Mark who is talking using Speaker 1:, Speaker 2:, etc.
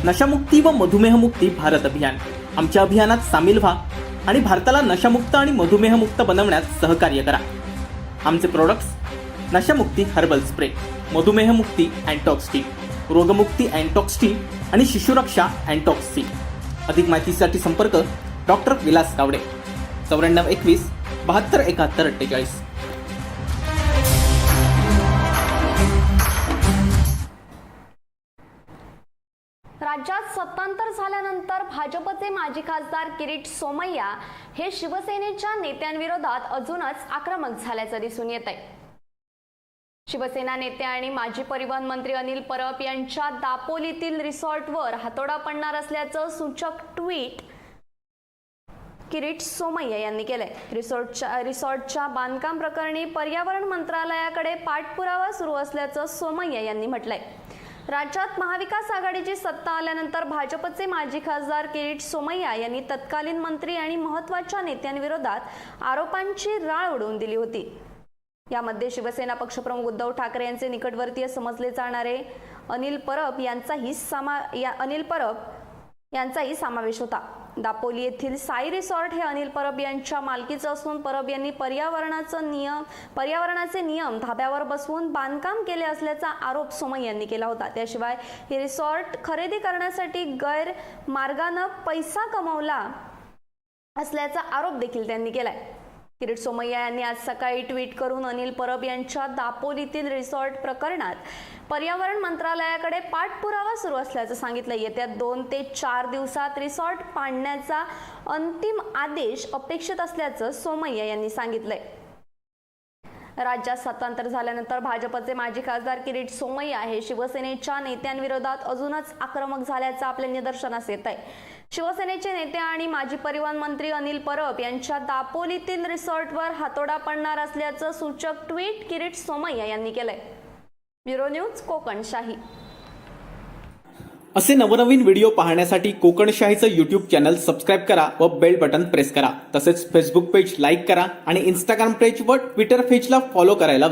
Speaker 1: नशामुक्ती व मधुमेहमुक्ती भारत अभियान. आमच्या अभियानात सामील व्हा आणि भारताला नशामुक्त आणि मधुमेहमुक्त बनवण्यात सहकार्य करा. आमचे products: नशामुक्ती herbal spray, मधुमेहमुक्ती अँटॉक्स T, रोगमुक्ती अँटॉक्स T आणि शिशुरक्षा अँटॉक्स टी. अधिक माहितीसाठी संपर्क डॉक्टर विलास कावडे, 9421 72 71 48.
Speaker 2: राज्यात सत्तांतर झाल्यानंतर भाजपचे माजी खासदार किरीट सोमय्या हे शिवसेनेच्या नेत्यांविरोधात अजूनच आक्रमक झाल्याचं दिसून येत आहे. शिवसेना नेते आणि माजी परिवहन मंत्री अनिल परब यांच्या दापोलीतील रिसॉर्टवर हातोडा पडणार असल्याचं सूचक ट्विट किरीट सोमय्या यांनी केलंय. रिसॉर्टच्या बांधकाम प्रकरणी पर्यावरण मंत्रालयाकडे पाठपुरावा सुरू असल्याचं सोमय्या यांनी म्हटलंय. राज्यात महाविकास आघाडीची सत्ता आल्यानंतर भाजपचे माजी खासदार किरीट सोमय्या यांनी तत्कालीन मंत्री आणि महत्त्वाच्या नेत्यांविरोधात आरोपांची राळ उडवून दिली होती. यामध्ये शिवसेना पक्षप्रमुख उद्धव ठाकरे यांचे निकटवर्तीय समजले जाणारे अनिल परब यांचाही समावेश होता. दापोली येथील साई रिसॉर्ट हे अनिल परब यांच्या मालकीचं असून परब यांनी पर्यावरणाचे नियम धाब्यावर बसवून बांधकाम केले असल्याचा आरोप सोमय्या यांनी केला होता. त्याशिवाय हे रिसॉर्ट खरेदी करण्यासाठी गैरमार्गानं पैसा कमवला असल्याचा आरोप देखील त्यांनी केलाय. किरीट सोमय्या यांनी आज सकाळी ट्विट करून अनिल परब यांच्या दापोलीतील रिसॉर्ट प्रकरणात पर्यावरण मंत्रालयाकडे पाठपुरावा सुरू असल्याचं सांगितलं. येत्या 2 ते 4 दिवसात रिसॉर्ट पाडण्याचा अंतिम आदेश अपेक्षित असल्याचं सोमय्या यांनी सांगितलंय. राज्यात सत्तांतर झाल्यानंतर भाजपचे माजी खासदार किरीट सोमय्या हे शिवसेनेच्या नेत्यांविरोधात अजूनच आक्रमक झाल्याचं आपल्या निदर्शनास येत आहे. शिवसेनेचे नेते आणि माजी परिवहन मंत्री अनिल परब यांच्या दापोलीतील रिसॉर्टवर हातोडा पडणार असल्याचं सूचक ट्विट किरीट सोमय्या यांनी केलंय. Bureau news, Kokanshahi.
Speaker 1: असे नवनवीन व्हिडिओ पाहण्यासाठी कोकणशाहीचं यूट्यूब चॅनल सबस्क्राईब करा व बेल बटन प्रेस करा. तसेच फेसबुक पेज लाईक करा आणि इंस्टाग्राम पेज व ट्विटर पेजला फॉलो करायला विसरू नका.